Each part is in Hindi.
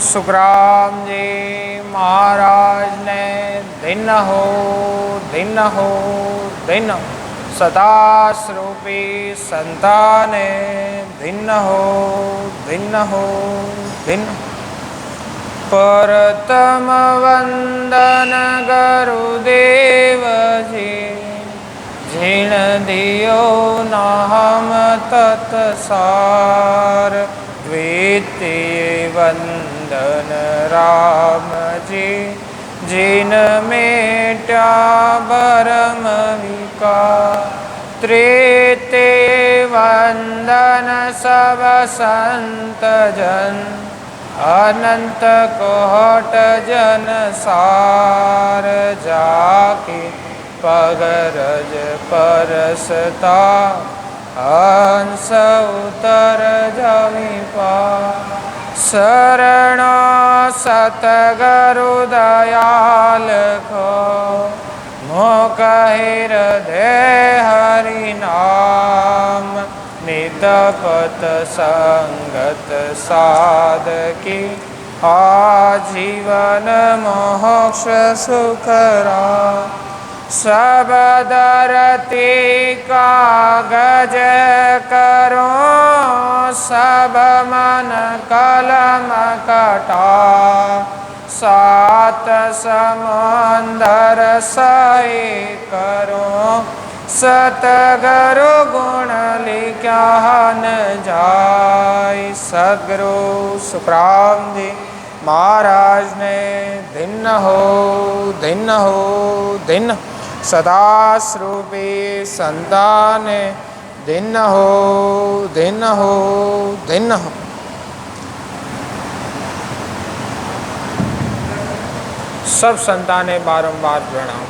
सुखराम जी महाराज ने दिन हो दिन सदा स्वरूपी संताने दिन हो दिन परतम वंदन गुरुदेव जी जिण दियो नाम तत्सार द्वितीय वंदन राम जी जिन मेटा भरम विकार तृतीय वंदन सब संत जन अनंत कोट जन सार जाके पगरज परसता हंस उतर जमी पा शरण सतगुरु दयाल को मोह हृदय हरि नाम नितपत संगत साधकी आजीवन मोक्ष सुखरा सब धरती कागज करो सब मन कलम कटा सात समंदर सही करो सतगुरु गुण लिखा न जाय। सदगुरु सुखराम जी महाराज ने दिन हो सदा स्वरूपी संतान दिन हो। सब संतानें बारंबार प्रणाम।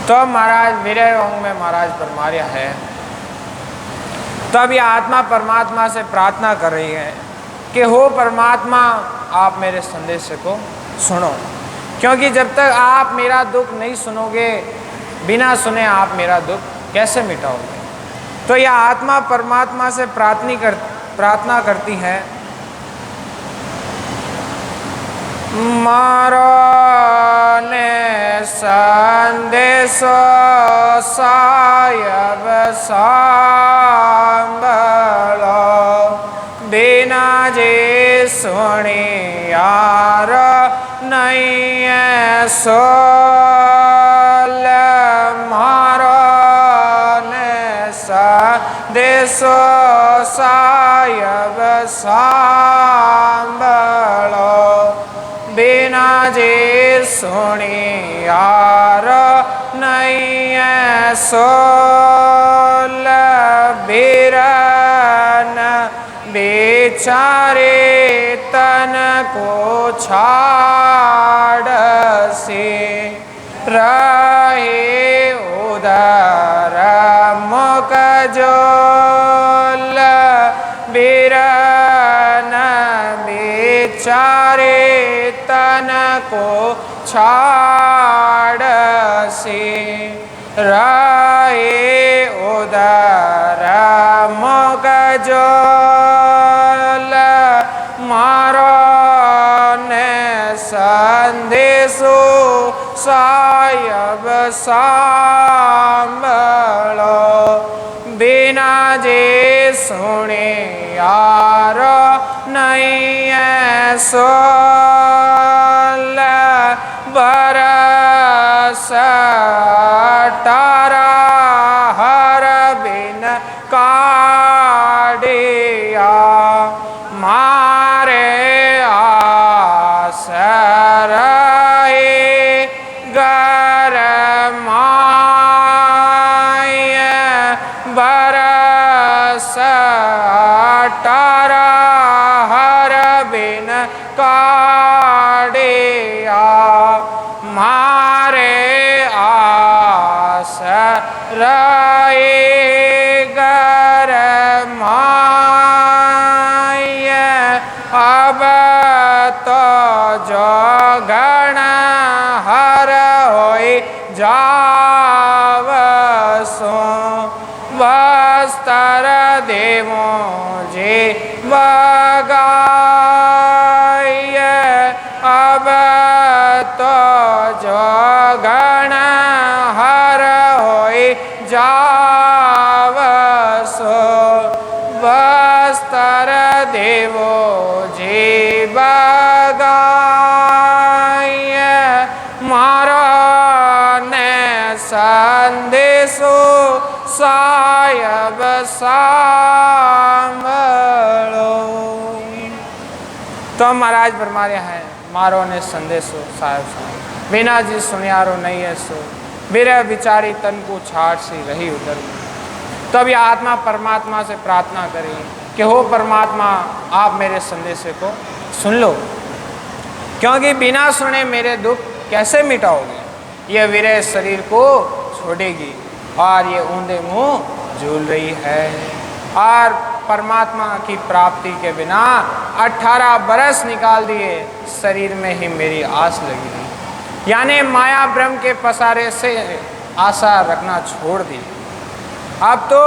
तो महाराज विरह अंग में महाराज परमार्या है। तब यह आत्मा परमात्मा से प्रार्थना कर रही है कि हो परमात्मा आप मेरे संदेश को सुनो, क्योंकि जब तक आप मेरा दुख नहीं सुनोगे, बिना सुने आप मेरा दुख कैसे मिटाओगे। तो यह आत्मा परमात्मा से प्रार्थना करती है, मारो ने संदेश सायब सांभलो बिना जे सुनी यार नहीं है सोल। मारो ने संदेश सायब सांभलो बिना जे सुनी यार नहीं है सोल। बीरन बेचारे तन को छाड़ से रहे उदर मुख जोल। बीरन बेचारे तन को छाड़ से रहे उदर मुख जोल। मारो ने संदेशो सायब सांभलो बिना जे सुने यार नहीं है सोल। बरस तारा हर बिन काढ़िया मारे आसर गर माय। बरस तारा हर बिन काढ़िया मारे आसर गर माय। अब तो जो गण हर होई जावसो वस्त्र देवो जे बगाय। સાંભળો. તો મહારાજ ફરમા રહ્યા है मारो ने संदेशो साहेब साहब बिना जी सुनियारो नहीं है सो विरह विचारी तन को छाड़ सी रही उधर. तो अब यह आत्मा परमात्मा से प्रार्थना करी कि हो परमात्मा आप मेरे संदेशे को सुन लो, क्योंकि बिना सुने मेरे दुख कैसे मिटाओगे. यह विरह शरीर को छोड़ेगी और ये ऊंधे मुंह झूल रही है. और परमात्मा की प्राप्ति के बिना 18 बरस निकाल दिए, शरीर में ही मेरी आस लगी थी. यानी माया ब्रह्म के पसारे से आशा रखना छोड़ दी. अब तो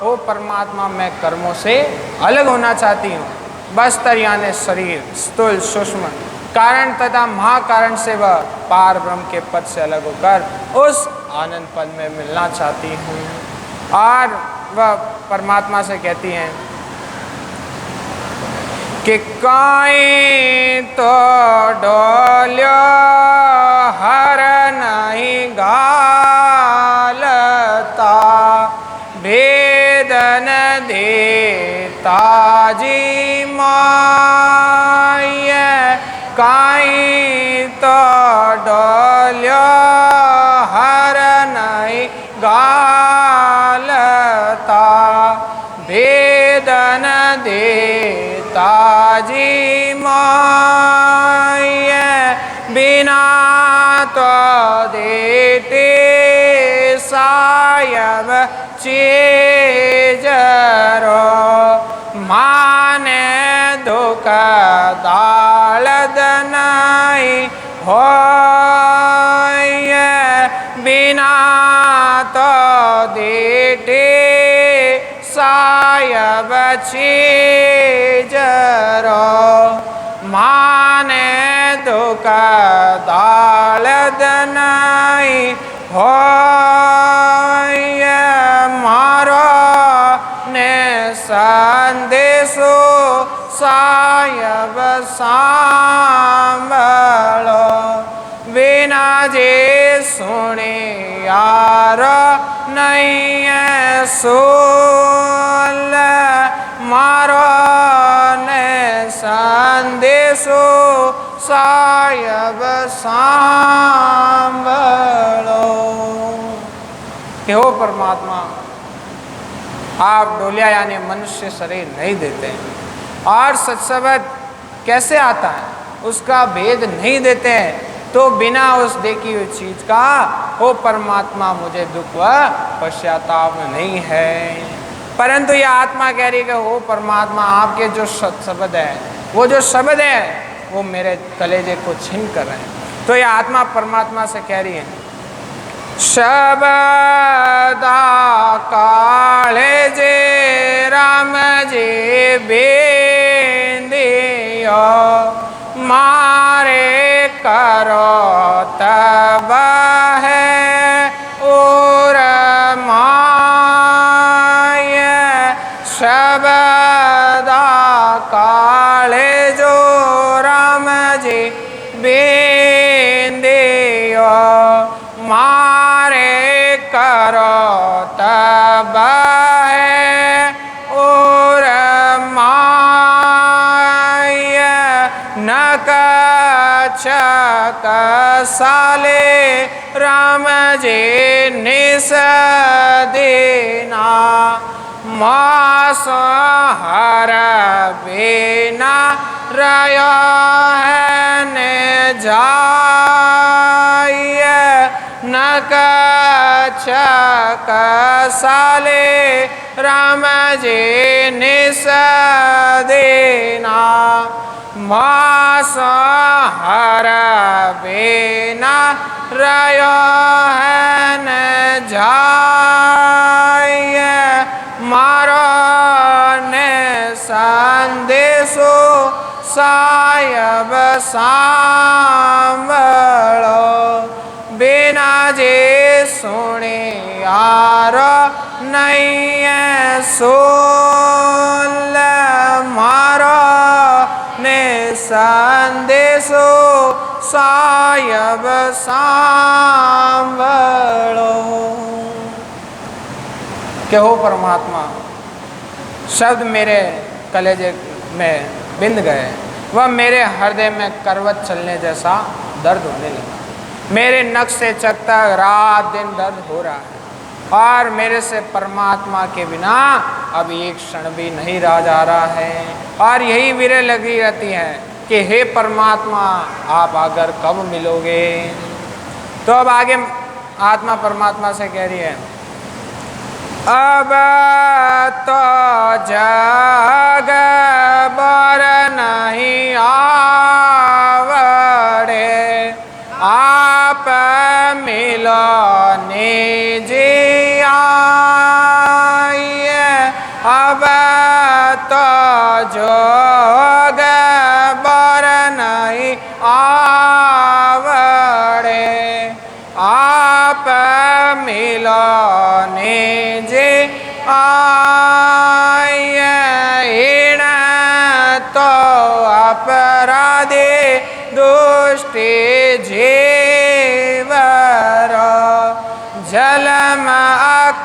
वो परमात्मा मैं कर्मों से अलग होना चाहती हूँ. बस्तर यानी शरीर स्थूल सूक्ष्म कारण तथा महाकारण से वह पार ब्रह्म के पद से अलग होकर उस आनंद पद में मिलना चाहती हूँ. और वह परमात्मा से कहती हैं कि काई तो डोल्यो हर नहीं गालता भेदन देता जी माय. काई तो डोल्यो हर नहीं गालता भेदन देता जी माय. बिना तो देते सायब चीजरो माने दुख दालद नहीं हो. बिना तो देते सायब चीजरो माने दुख दालद नहीं हो. मारो ने संदेशो सायब सांभलो बिना जे सुने यार नहीं है सोल. मारो ने संदेशो सायब सांभलो. कि हो परमात्मा आप डोलिया यानी मनुष्य शरीर नहीं देते हैं और सत्सबद कैसे आता है उसका भेद नहीं देते हैं, तो बिना उस देखी हुई चीज का हो परमात्मा मुझे दुख व पश्चाताप नहीं है. परंतु यह आत्मा कह रही है कि हो परमात्मा आपके जो शब्द है वो जो शब्द है वो मेरे कलेजे को छीन कर रहे हैं. तो यह आत्मा परमात्मा से कह रही है शबदा काले जे राम जी बेंदियो मारे करो तब है और माय. शबदा काले जो राम जी बेंदियो मारे करो तब है और माय. नक चक साले राम जी निस देना मास हर बिना रयो है ने जाय. नक चक साले राम जी निस देना मास हर बिना रयो है न जाय. मारो ने संदेशो सायब सांभलो बिना जे सुने यार नहीं है सोल. मारो ने संदेशो सायब सांभलो. कि हो परमात्मा शब्द मेरे कलेजे में बिंद गए, वह मेरे हृदय में करवट चलने जैसा दर्द होने लगा। मेरे नक से चक तक रात दिन दर्द हो रहा है और मेरे से परमात्मा के बिना अब एक क्षण भी नहीं रहा जा रहा है। और यही विरह लगी रहती है कि हे परमात्मा आप आकर कब मिलोगे। तो अब आगे आत्मा परमात्मा से कह रही है, अब तो जग बर नहीं आवड़े, आप मिलो निज आइए। अब तो जोग बर नहीं आवड़े, आप मिलो निज आइए। इन तो अपराधी दुष्टि जीवर, जलम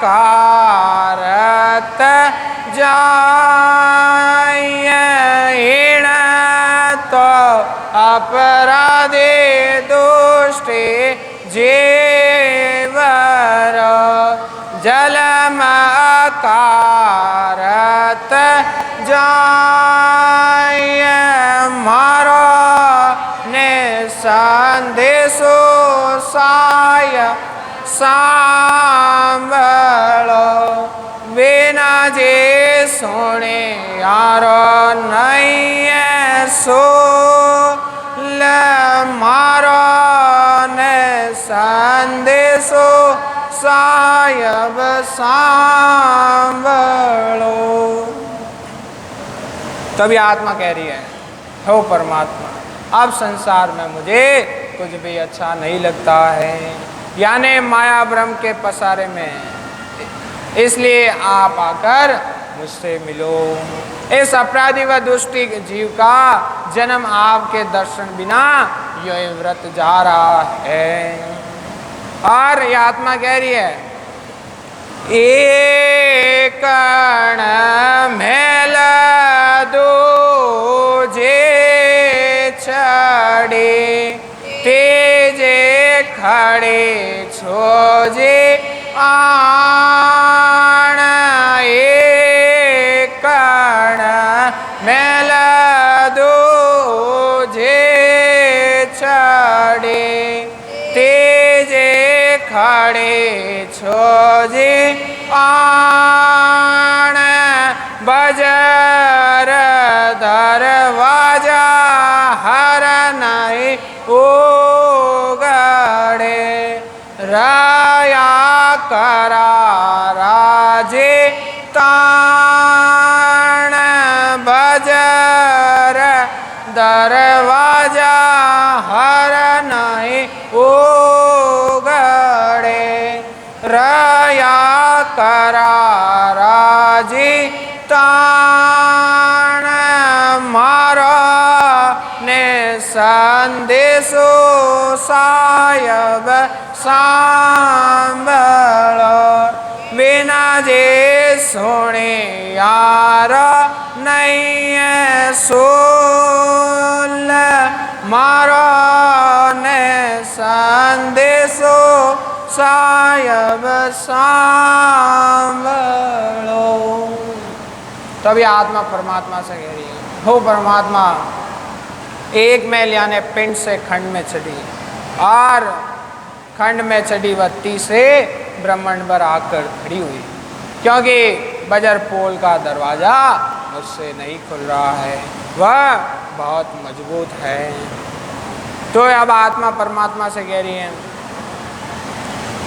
अकारत जाइए। इन तो अपराधी दुष्टि जीवर, जलम अकारत जाइए। मारो ने संदेशो साय सांभलो, बिना जे सुने यारो नहीं है सो ल। मारो ने संदेशो सायब सांभलो। तभी आत्मा कह रही है, हो परमात्मा अब संसार में मुझे कुछ भी अच्छा नहीं लगता है, यानी माया भ्रम के पसारे में, इसलिए आप आकर मुझसे मिलो। इस अपराधी व दुष्टि जीव का जन्म आपके दर्शन बिना यो व्रत जा रहा है। और ये आत्मा कह रही है, एक कण मेल दूजे छड़े, तेजे खड़े छोजे आण। एक कण मेल दूजे छड़े, तेजे खड़े छोजे आण। बजर दरवाजा हर नहीं उगड़े, राया करा राजे ताण। बजर दरवाजा हर नहीं उगड़े, राया करा राजे ताण। मारो ने संदेशो सायब सांभलो, बिना जे सुने यार नहीं है सोल। मारो ने संदेशो सायब सांभलो। तभी आत्मा परमात्मा से कह रही है, हो परमात्मा एक मैल यानी पिंड से खंड में चढ़ी और खंड में चढ़ी वह तीसरे ब्रह्मांड पर आकर खड़ी हुई, क्योंकि बजर पोल का दरवाजा मुझसे नहीं खुल रहा है, वह बहुत मजबूत है। तो अब आत्मा परमात्मा से कह रही है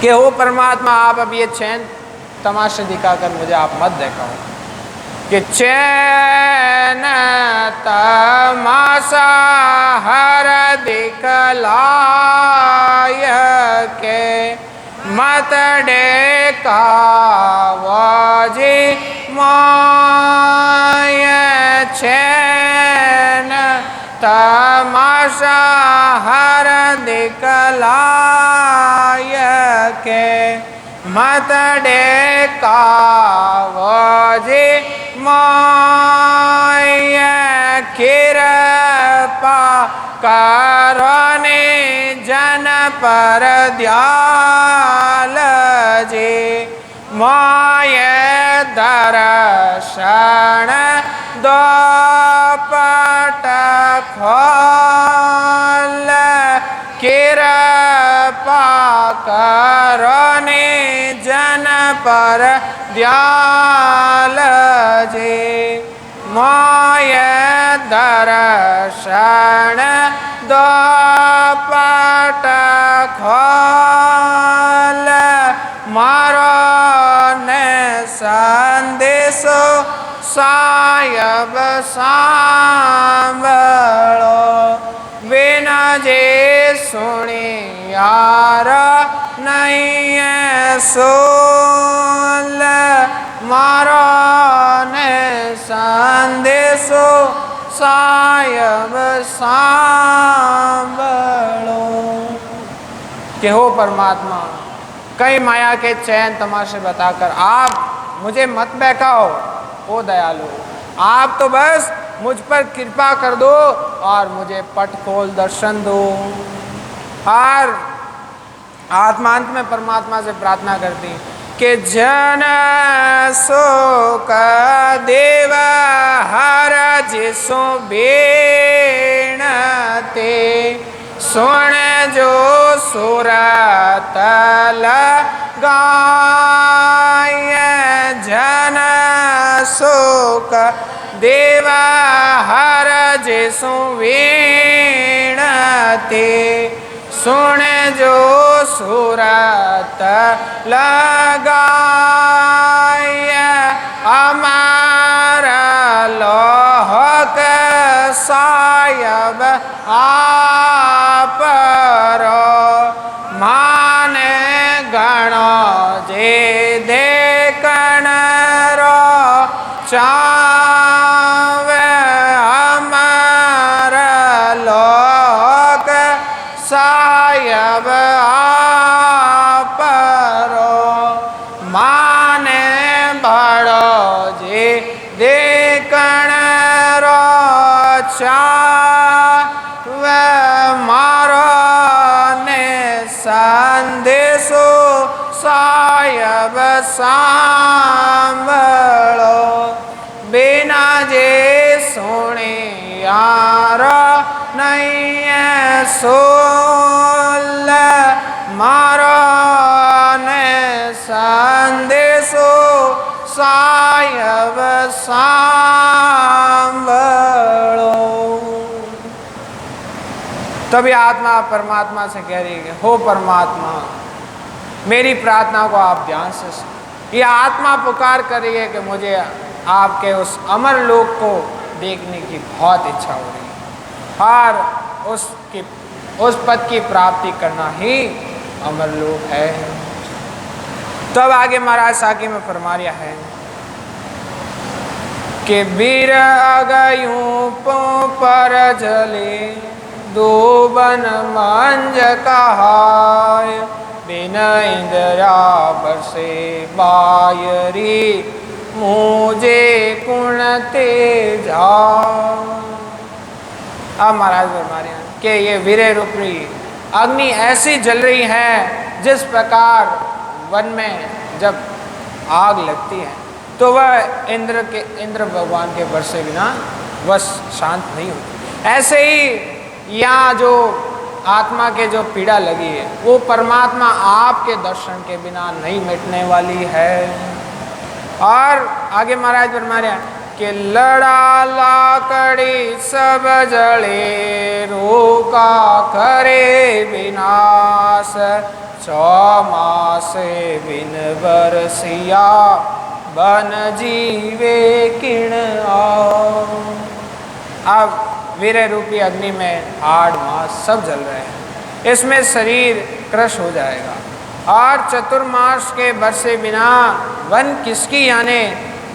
कि हो परमात्मा आप अब ये चैन तमाशे दिखाकर मुझे आप मत दिखाओ कि चैन तमाशा हर दिखलाय के मत डेकावजी माय। चैन तमाशा हर दिखलाय के मत डेकावजी मोय कृपा करने जन पर दयाल जी मोय दर्शन दो पट खोल कृपा करने जन पर दयाल जी मोय दर्शन दो पट खोल मारो ने संदेशो सायब सांभळो बिना जे सुनी यार नहीं सोल मारो ने संदेशो सायब सांभळो। कि हो परमात्मा, कई माया के चैन तमाशे बताकर आप मुझे मत बहकाओ। ओ दयालु, आप तो बस मुझ पर कृपा कर दो और मुझे पट खोल दर्शन दो। और आत्मांत में परमात्मा से प्रार्थना करती कि जन शोक देव हर जिसो बेणते सुन जो सुरतल गाय जन शोक देव हर जिसो बेणते सुन जो सुरत लगाय अमर लोक सायब आपरो माने गणो जे देखन रो चावे अमर लोक सायब आपरो माने बड़ो जे देखन रो चावे मारो ने संदेशो सायब सांभळो बिना जे सुने यार नहीं सोल मारो ने संदेशो सायब सांभळो। तभी आत्मा परमात्मा से कह रही है, हो परमात्मा, मेरी प्रार्थना को आप ध्यान से सुनो। ये आत्मा पुकार कर रही है कि मुझे आपके उस अमर लोक को देखने की बहुत इच्छा हो रही है और उस पद की प्राप्ति करना ही अमर लोक है। तब आगे महाराज साकी में फरमा रहा है कि वीर अगयूं पर जले दोबन मंज कहाय बिन इंद्रा बरसे बायरी मुझे कुण तेजा। अब महाराज फरमा रहे हैं कि ये वीर रूपी अग्नि ऐसी जल रही है जिस प्रकार वन में जब आग लगती है तो वह इंद्र भगवान के बरसे बिना वह शांत नहीं होती, ऐसे ही यहाँ जो आत्मा के जो पीड़ा लगी है वो परमात्मा आपके दर्शन के बिना नहीं मिटने वाली है। और आगे महाराज फरमा रहे हैं कि लड़ा लाकड़ी सब जले रोका करे विनाश 6 मास बिन बरसिया बन जीवे किण आओ। अब वीर रूपी अग्नि में 8 मास सब जल रहे हैं, इसमें शरीर क्रश हो जाएगा और चतुर्मास के बरसे बिना वन किसकी यानी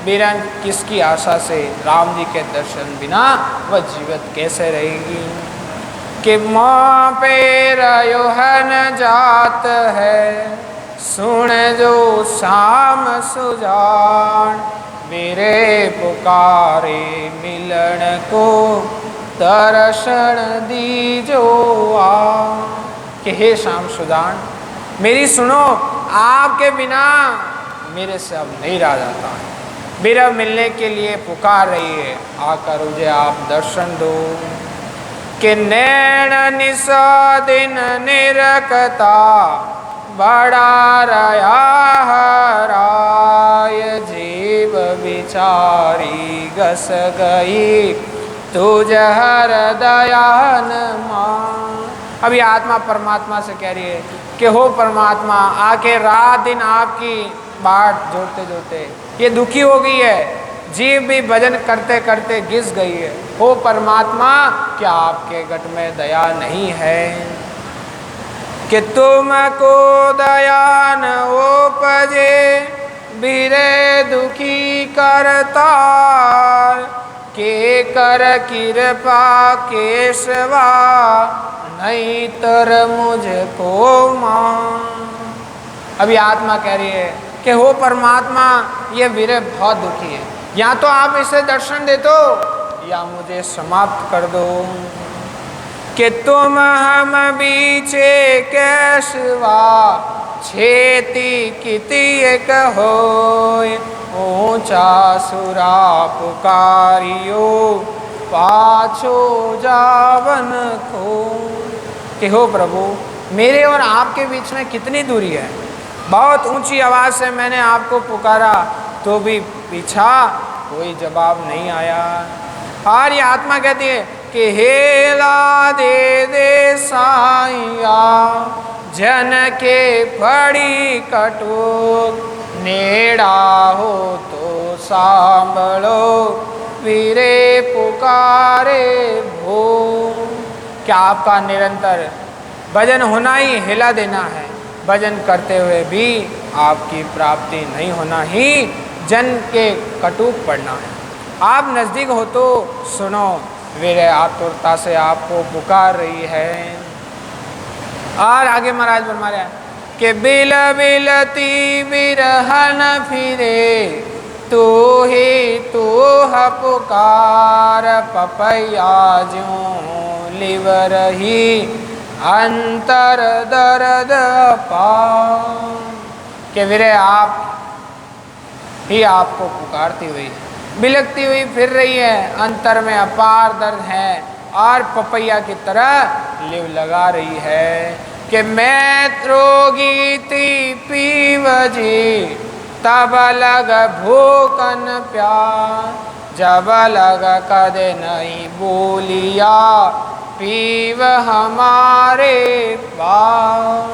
बीरन किसकी आशा से राम जी के दर्शन बिना वह जीवित कैसे रहेगी। कि माँ पे रयोहन जात है सुन जो शाम सुजान मेरे पुकारे मिलन को दर्शन दीजो आ। कि हे श्याम सुदान, मेरी सुनो, आपके बिना मेरे से अब नहीं रहा जाता है। मेरा मिलने के लिए पुकार रही है, आकर मुझे आप दर्शन दो। कि नैन निसा दिन निरखता बड़ा रया हराय, जीव विचारी गस गई तुझ हृदयान मां। अभी आत्मा परमात्मा से कह रही है कि हो परमात्मा, आके रात दिन आपकी बाट जोड़ते जोड़ते ये दुखी हो गई है, जीव भी भजन करते करते घिस गई है। हो परमात्मा, क्या आपके घट में दया नहीं है? कि तुमको दया न उपजे बिरे दुखी करता, के कर कृपा केशवा नहीं तर मुझको मान। अभी आत्मा कह रही है कि हो परमात्मा, ये विरह बहुत दुखी है, या तो आप इसे दर्शन दे दो या मुझे समाप्त कर दो। कि तुम हम बीचे कैसवा छेती किति एक होय, ऊंचा सुरा पुकारियो पाछो जावन को। कि हो प्रभु, मेरे और आपके बीच में कितनी दूरी है। बहुत ऊंची आवाज़ से मैंने आपको पुकारा तो भी पीछा कोई जवाब नहीं आया। और ये आत्मा कहती है कि हेला दे दे साइया, जन के पड़ी कटोक, नेड़ा हो तो सांभलो वीरे पुकारे भो। क्या आपका निरंतर भजन होना ही हिला देना है, भजन करते हुए भी आपकी प्राप्ति नहीं होना ही जन के कटुक पड़ना है। आप नज़दीक हो तो सुनो, वीरे आतुरता से आपको पुकार रही है। और आगे महाराज फरमा रहे हैं कि बिल बिलती बिरहन फिरे, तू ही तू है पुकार, पपैया ज्यों लिव रही अंतर दर्द पा। कि वीरे आप ही आपको पुकारती हुई, बिलकती हुई फिर रही है, अंतर में अपार दर्द है और पपैया की तरह लिव लगा रही है। कि मैं रोगी थी पीवजी, तब लग भूखन प्यार, जब लग कदे नहीं बोलिया पीव हमारे पास।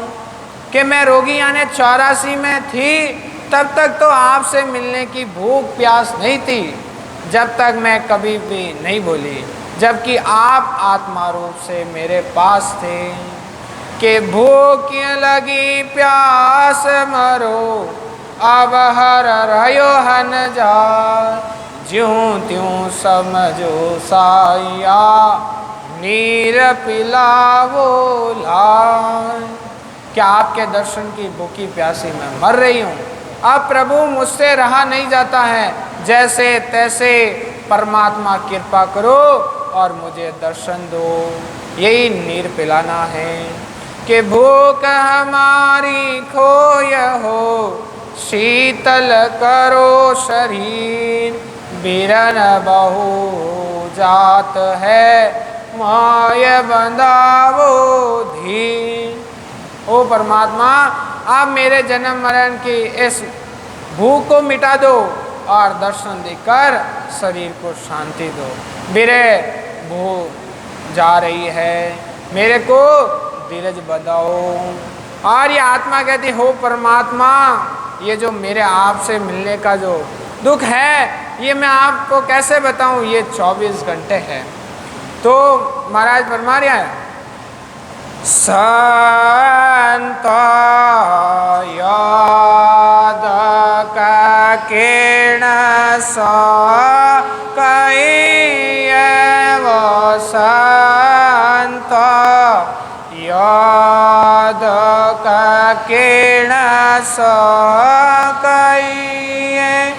कि मैं रोगी यानी 84 में थी, तब तक तो आपसे मिलने की भूख प्यास नहीं थी, जब तक मैं कभी भी नहीं बोली, जबकि आप आत्मा रूप से मेरे पास थे। कि भूख लगी प्यास मरो, अब हर रहो हन जा, ज्यों त्यों समझो साइया, नीर पिलावो लाय। क्या आपके दर्शन की भूखी प्यासी मैं मर रही हूँ। अब प्रभु मुझसे रहा नहीं जाता है, जैसे तैसे परमात्मा कृपा करो और मुझे दर्शन दो, यही नीर पिलाना है। कि भूख हमारी खोय हो, शीतल करो शरीर, बिरन बहु जात है, माय बंधावो धीर। ओ परमात्मा, आप मेरे जन्म मरण की इस भूख को मिटा दो और दर्शन देकर शरीर को शांति दो। मेरे भूख जा रही है, मेरे को धीरज बधाओ। और ये आत्मा कहती, हो परमात्मा, ये जो मेरे आपसे मिलने का जो दुख है, ये मैं आपको कैसे बताऊं, ये 24 घंटे है। तो महाराज फरमा रहे हैं, संत याद का किरण सा कई वो संत याद का किरण सा कई,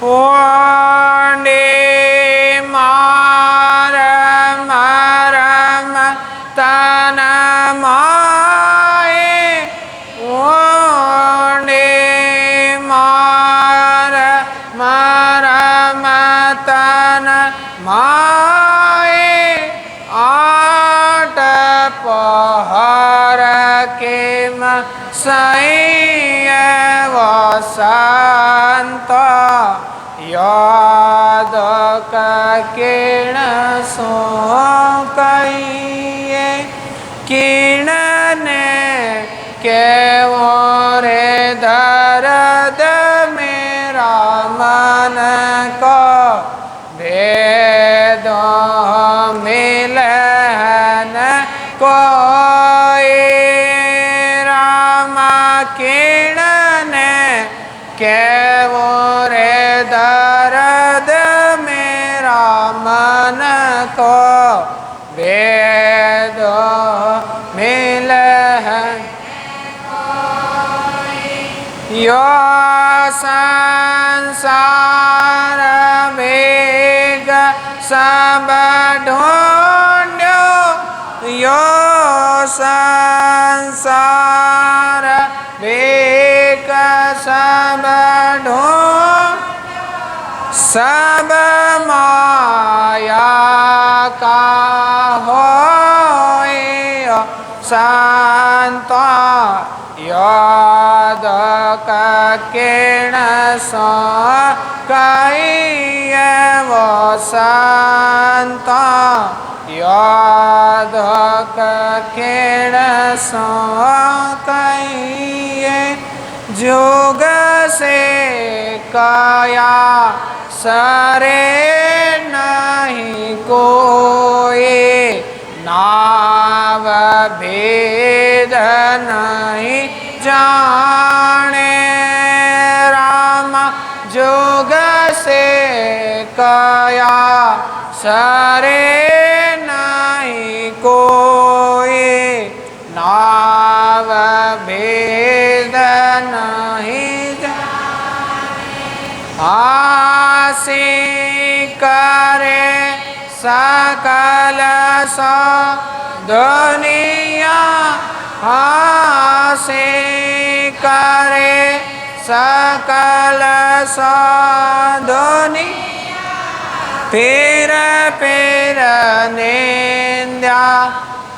वंदे मातरम मातरम तनमाए वंदे मातरम मातरम तनमाए आठ पहर के सैय वसंत याद का किरण सो कहिए किरण के मोरे दर्द मेरा मन को भेद मिलन कोई रामा किरण के मोरे दर्द मेरा मन को भेद मिलन यो संसार वेग सब ढूंढो यो संसार वेग सब ढूंढ सब माया का होए शांत याद का किरण सो कहिए वो शांत याद का किरण सो कहिए जोग से काया सरे नहीं कोई नाव भेद नहीं जाने राम जोग से काया सरे नहीं कोई नाव भेद नहीं जाने आसी करे सकल सा दुनिया हासे करे सकल सा दुनिया फिर निंदा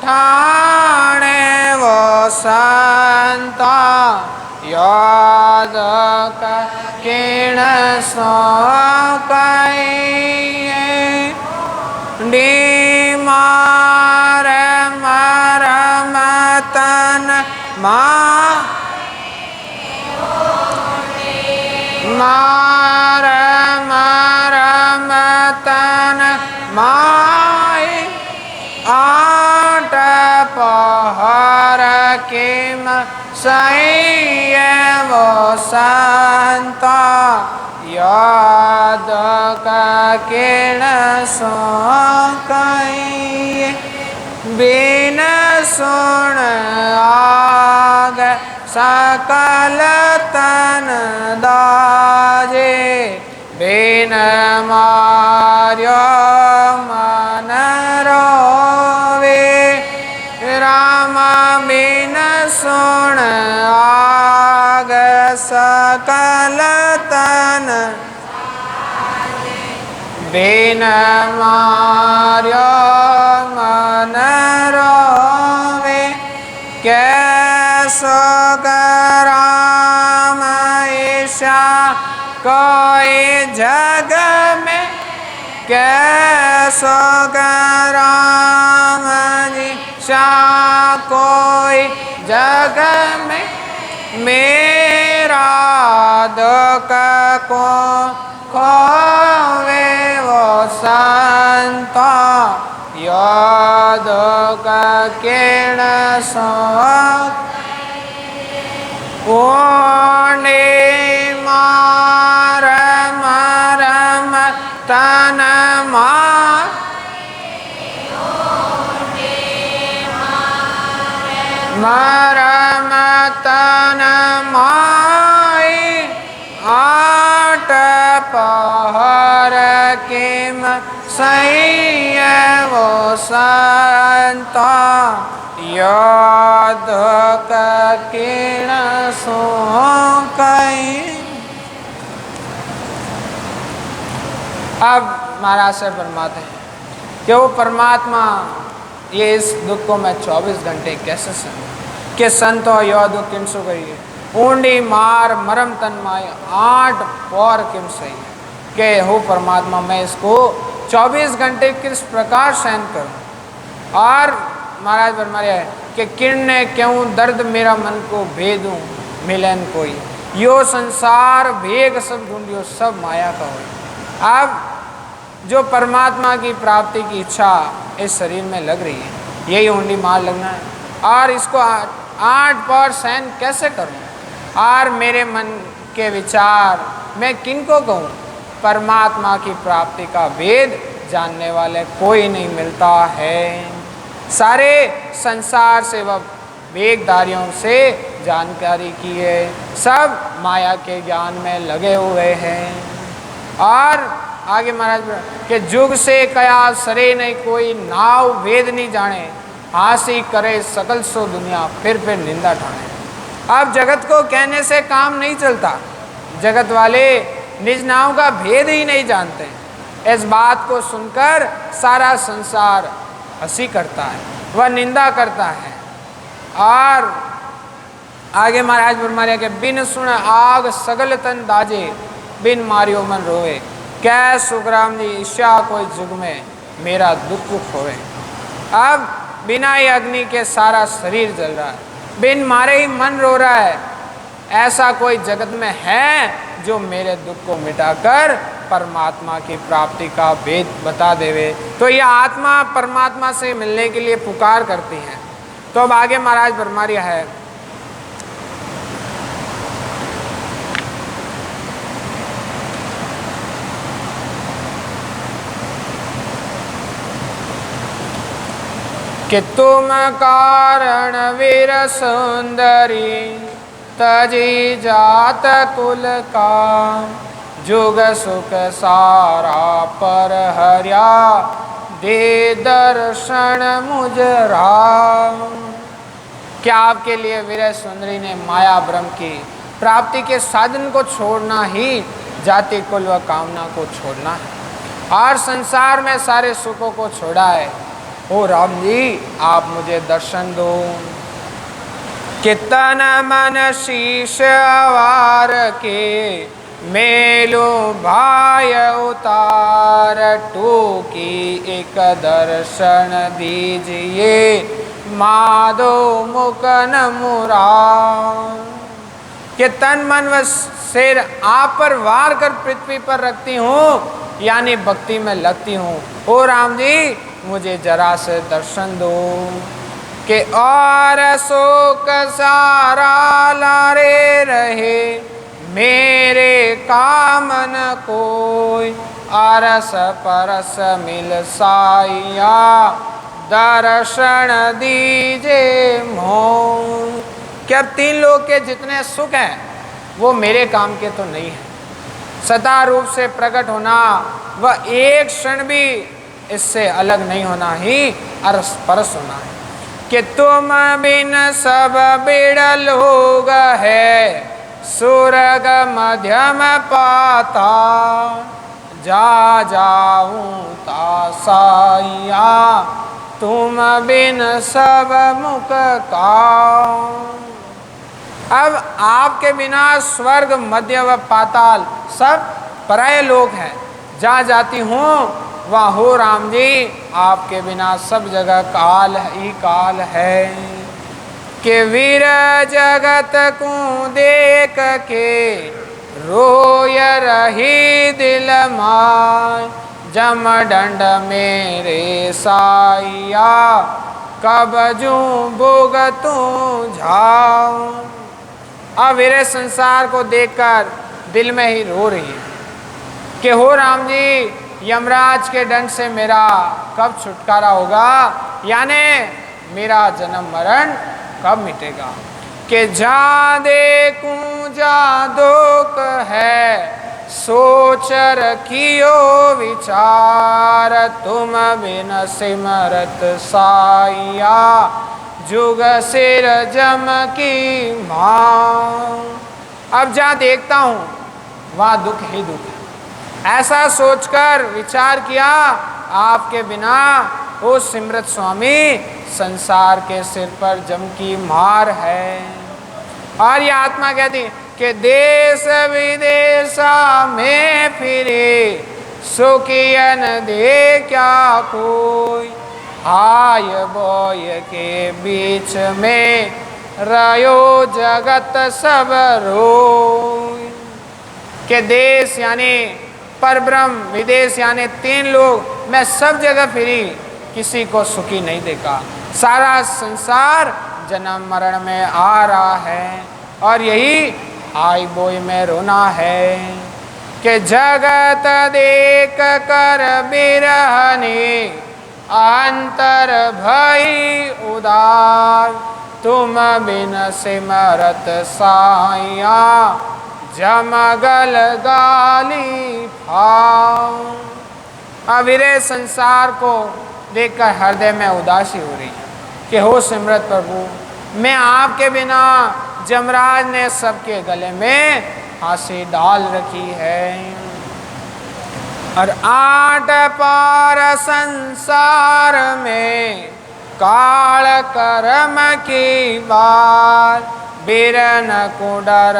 ठाणे वो संता याद का किरण सो कहिए मार मार मतन मार मार मतन माय आठ पहर के सैय वो संता याद का किरण सो कहिए बिन सुन आग सकल तन दाजे बिन मार्यो मन रोवे राम बिन सुन आग सकल तन बिन मार्यो मन रोवे कैसो राम ईशा कोई जग में कैसो राम ईशा कोई जग में मेरा दुख को खोवे वो संता याद का किरण सो ओने मार मार तन मार मार तन माई आट पहर किम सही वो संत याद किण सो कई। अब महाराज से फरमाते हैं कि वो परमात्मा ये इस दुख को मैं 24 घंटे कैसे सहूँ कि संतो यो दुख किन सो करिए ऊंडी मार मरम तन माय 8 पौर किम सही कि हो परमात्मा मैं इसको 24 घंटे किस प्रकार सहन करूँ। और महाराज फरमाया है कि किरण ने क्यों दर्द मेरा मन को भेदूँ मिलन कोई यो संसार भेग सब ढूंढियो सब माया का हो। अब जो परमात्मा की प्राप्ति की इच्छा इस शरीर में लग रही है यही ऊंडी मार लगना है और इसको 8 पौर सहन कैसे करूं। और मेरे मन के विचार मैं किनको कहूँ, परमात्मा की प्राप्ति का वेद जानने वाले कोई नहीं मिलता है। सारे संसार से वह वेगधारियों से जानकारी की है, सब माया के ज्ञान में लगे हुए हैं। और आगे महाराज के जुग से कया सरे नहीं कोई नाव वेद नहीं जाने हासी करे सकल सो दुनिया फिर निंदा ठाने। अब जगत को कहने से काम नहीं चलता, जगत वाले निज नाव का भेद ही नहीं जानते। इस बात को सुनकर सारा संसार हंसी करता है, वह निंदा करता है। और आगे महाराज फरमाया कि बिन सुन आग सगल तन दाजे बिन मारियो मन रोए कै सुखराम जी ईशा कोई जुग में मेरा दुख होवे। अब बिना ही अग्नि के सारा शरीर जल रहा है, बिन मारे ही मन रो रहा है। ऐसा कोई जगत में है जो मेरे दुख को मिटाकर परमात्मा की प्राप्ति का भेद बता देवे। तो यह आत्मा परमात्मा से मिलने के लिए पुकार करती है। तो अब आगे महाराज फरमाया है कि तुम कारण वीर सुंदरी तजी जात कुल का जुग सुख सारा पर हरिया दे दर्शन मुजरा। क्या आपके लिए वीर सुंदरी ने माया ब्रह्म की प्राप्ति के साधन को छोड़ना ही जाति कुल व कामना को छोड़ना है और संसार में सारे सुखों को छोड़ा है। ओ राम जी आप मुझे दर्शन दो। कितन मन शीश वार के मेलो भाय उतार टूकी एक दर्शन दीजिए माधो मुकन मुरा। कि तन मन व सिर आप पर वार कर पृथ्वी पर रखती हूँ यानी भक्ति में लगती हूँ। ओ राम जी मुझे जरा से दर्शन दो। कि और शोक सारा लारे रहे मेरे कामन कोई अरस परस मिल साइया दर्शन दीजे मोह। कि अब 3 लोग के जितने सुख हैं वो मेरे काम के तो नहीं है। सदा रूप से प्रकट होना वह एक क्षण भी इससे अलग नहीं होना ही अरस परस होना है। कि तुम बिन सब बिड़ल हो है सुरग मध्यम पाता जा जाऊं तासाइया तुम बिन सब मुख का। अब आपके बिना स्वर्ग मध्य व पाताल सब पराये लोग हैं, जहाँ जाती हूँ वहाँ हो राम जी आपके बिना सब जगह काल ही काल है। कि वीर जगत को देख के रोय रही दिल माय जम दंड मेरे साइया कब जू भुगतू झाऊं। अब वीर संसार को देखकर दिल में ही रो रही है कि हो राम जी यमराज के दंड से मेरा कब छुटकारा होगा, यानी मेरा जन्म मरण कब मिटेगा। कि जा देखूं जा दुख है सोच रखियो विचार, तुम बिन सिमरत साइया, जुग सिर जम की मां। अब जहाँ देखता हूँ वहाँ दुख ही दुख है। ऐसा सोचकर विचार किया, आपके बिना ओ सिमरत स्वामी संसार के सिर पर जम की मार है। और ये आत्मा कहती कि देश विदेश में फिरे, सुखियन दे क्या कोई, हाय बोय के बीच में रयो जगत सब रोय। के देश यानी परब्रह्म, विदेश यानी 3 लोग, मैं सब जगह फिरी, किसी को सुखी नहीं देखा। सारा संसार जन्म मरण में आ रहा है और यही आई बोई में रोना है कि जगत देख कर बिरहनी, अंतर भई उदार, तुम बिन सिमरत साइया, जमगल गाली फाओ। अविरे संसार को देखकर हृदय में उदासी हो रही है कि हो सिमरत प्रभु, मैं आपके बिना, जमराज ने सबके गले में फांसी डाल रखी है। और 8 पार संसार में काल कर्म की बार, बिरन को डर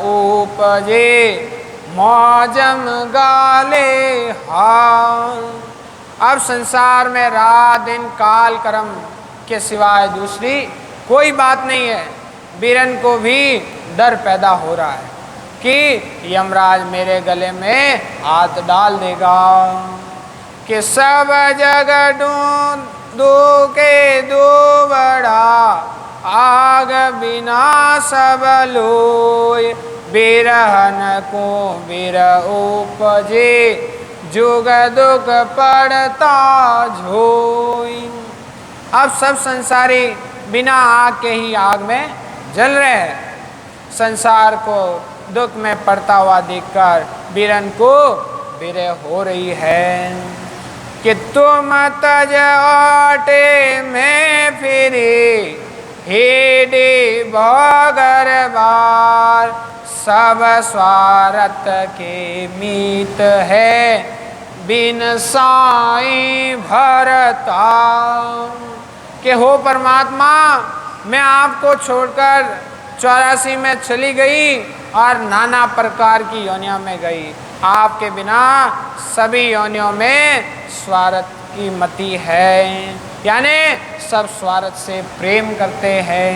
उपजे, मौजम गाले हाल। अब संसार में रात दिन काल कर्म के सिवाय दूसरी कोई बात नहीं है। बीरन को भी डर पैदा हो रहा है कि यमराज मेरे गले में हाथ डाल देगा, कि सब जग दो के दो बड़ा, आग बिना सब लोय, बिरहन को बिरह उपजे, जुग दुख पड़ता झोई। अब सब संसारी बिना आग के ही आग में जल रहे हैं। संसार को दुख में पड़ता हुआ देखकर बीरन को बिरह हो रही है कि तुम तज आटे में फिरे, हेडे बगर बार, सब स्वार्थ के मीत है, बिन साई भरता। कि हो परमात्मा, मैं आपको छोड़कर 84 में चली गई और नाना प्रकार की योनियों में गई। आपके बिना सभी योनियों में स्वार्थ की मति है, यानी सब स्वार्थ से प्रेम करते हैं।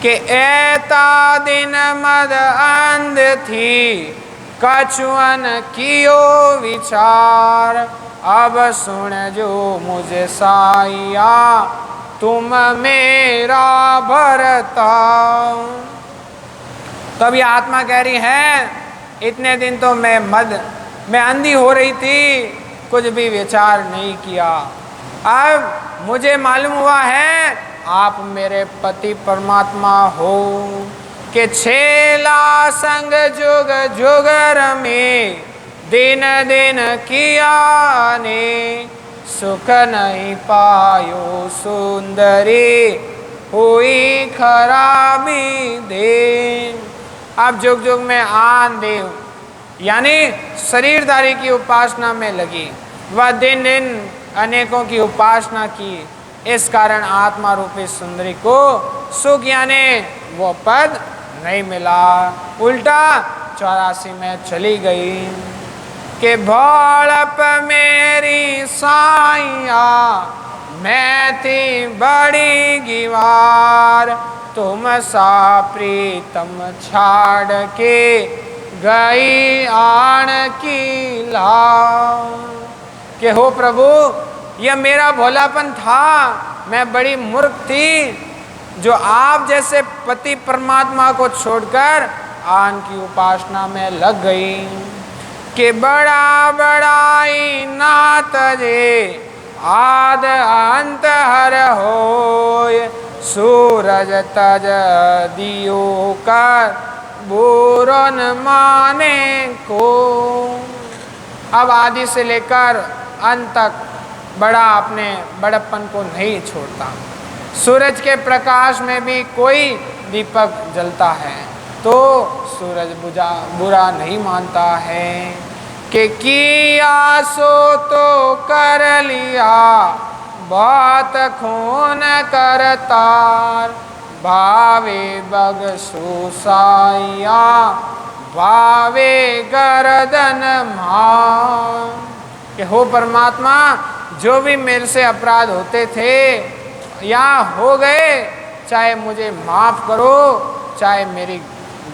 कि ऐता दिन मद अंध थी, कछुअन कियो विचार, अब सुन जो मुझे साइया, तुम मेरा भरता। तब ये आत्मा कह रही है, इतने दिन तो मैं अंधी हो रही थी, कुछ भी विचार नहीं किया। अब मुझे मालूम हुआ है आप मेरे पति परमात्मा हो। कि छेला संग जुग जुगर में, दिन दिन किया ने, सुख नहीं पायो सुंदरी, हुई खराबी दे। अब जुग जुग में आन देव यानी शरीरधारी की उपासना में लगी, वह दिन दिन अनेकों की उपासना की। इस कारण आत्मा रूपी सुंदरी को सुख यानी वो पद नहीं मिला, उल्टा 84 में चली गई। कि भोलप मेरी साइया, मैं थी बड़ी गिवार, तुम सा प्रीतम छाड़ के गई आण की लाओ। कि हो प्रभु, यह मेरा भोलापन था, मैं बड़ी मूर्ख थी जो आप जैसे पति परमात्मा को छोड़कर आन की उपासना में लग गई। कि बड़ा बड़ाई ना तजे, आद अंत हर होय, सूरज तज दियो कर बुरा न माने को। अब आदि से लेकर अंत तक बड़ा अपने बड़प्पन को नहीं छोड़ता। सूरज के प्रकाश में भी कोई दीपक जलता है तो सूरज बुरा नहीं मानता है कि किया सो तो कर लिया, बात खून करतार, भावे बग सुसाइया, भावे गर्दन मार। कि हो परमात्मा, जो भी मेरे से अपराध होते थे या हो गए, चाहे मुझे माफ करो, चाहे मेरी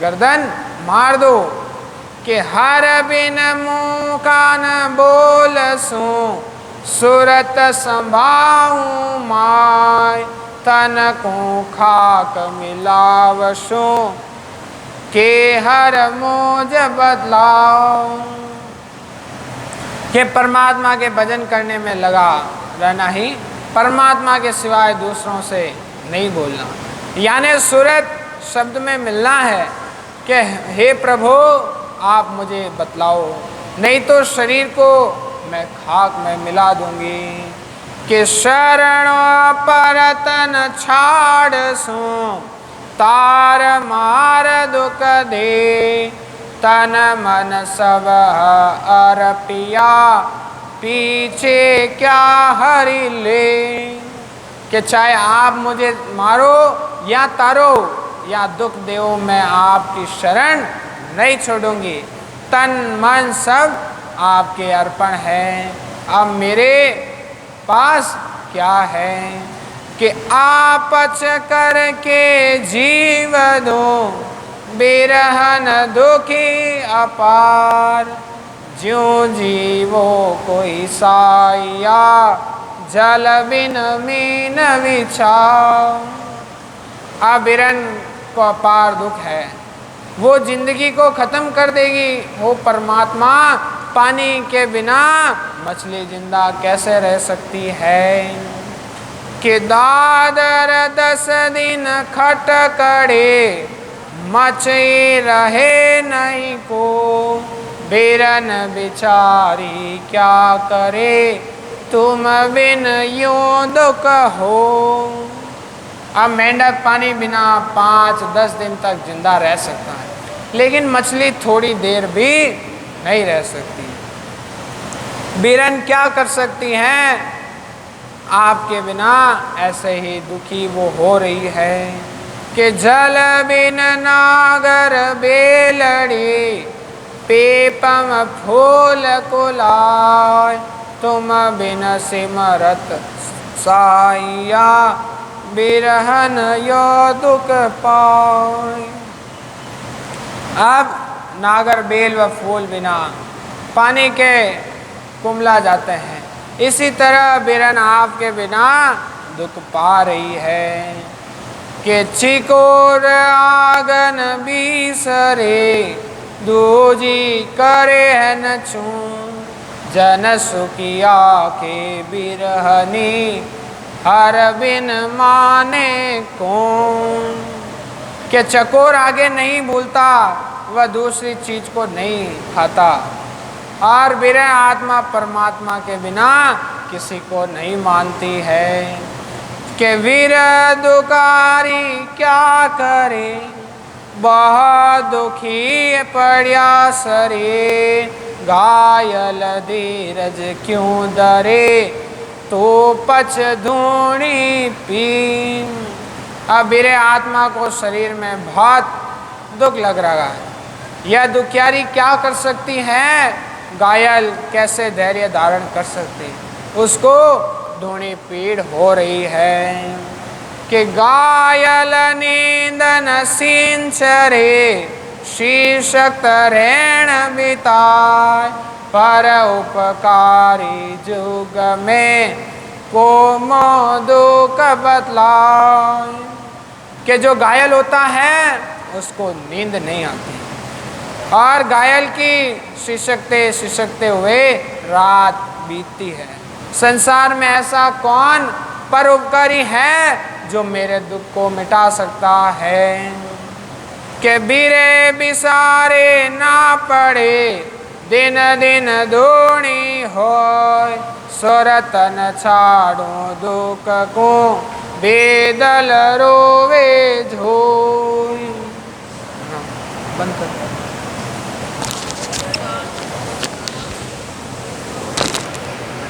गर्दन मार दो। कि हर बिन मुँह कान बोल सूं, सूरत संभाऊं माय, तन को खाक मिलावशों, के हर मोज बदलाओ। कि परमात्मा के भजन करने में लगा रहना ही परमात्मा के सिवाय दूसरों से नहीं बोलना, यानी सूरत शब्द में मिलना है कि हे प्रभु आप मुझे बतलाओ, नहीं तो शरीर को मैं खाक में मिला दूंगी। कि शरण परतन छाड़ सूं, तार मार दुख दे, तन मन सब अर्पिया, पीछे क्या हरि ले। कि चाहे आप मुझे मारो या तारो या दुख दो, मैं आपकी शरण नहीं छोड़ूंगी। तन मन सब आपके अर्पण है, अब मेरे पास क्या है। कि आपच करके जीव दो, बिरहन दुखी अपार, ज्यों जीवो कोई साया, जल बिन मीन विचार। अब बिरन को अपार दुख है, वो जिंदगी को खत्म कर देगी। वो परमात्मा, पानी के बिना मछली जिंदा कैसे रह सकती है। कि दादर 10 दिन खटकड़े, मछली रहे नहीं को, बिरन बिचारी क्या करे, तुम बिन यूं दुख हो। अब मेंढक पानी बिना 5-10 दिन तक जिंदा रह सकता है, लेकिन मछली थोड़ी देर भी नहीं रह सकती। बिरन क्या कर सकती हैं, आपके बिना ऐसे ही दुखी वो हो रही है। कि जल बिन नागर बेलड़ी, पेपम फूल कुलाय, तुम बिन सिमरत साइया, बिरहन यो दुख पाए। अब नागर बेल व फूल बिना पानी के कुमला जाते हैं, इसी तरह बिरन आपके बिना दुख पा रही है। कि चिकोर आगन बीसरे, दूजी करे न छूं, जन सुखिया के बिरहनी, हर बिन माने कौन। कि चकोर आगे नहीं भूलता, वह दूसरी चीज को नहीं खाता, और बिरह आत्मा परमात्मा के बिना किसी को नहीं मानती है। कि विरह दुकारी क्या करे, बहुत दुखी पड़िया सरे, घायल धीरज क्यों डरे, तो पच धूणी पीन। अब बिरह आत्मा को शरीर में बहुत दुख लग रहा है। यह दुखियारी क्या कर सकती है, घायल कैसे धैर्य धारण कर सकती, उसको धूणी पीड़ हो रही है। कि घायल नींदन सिंचरे, शीर्षक तरेण बिताय, पर उपकारी जुग में को दुख बतलाय। कि जो घायल होता है उसको नींद नहीं आती, और घायल की सिसकते हुए रात बीतती है। संसार में ऐसा कौन परोपकारी है जो मेरे दुख को मिटा सकता है। के बीरे बिसारे ना पड़े दिन दिन धूणी होय सुरतन छाड़ो दुख को बेदल रोवे जो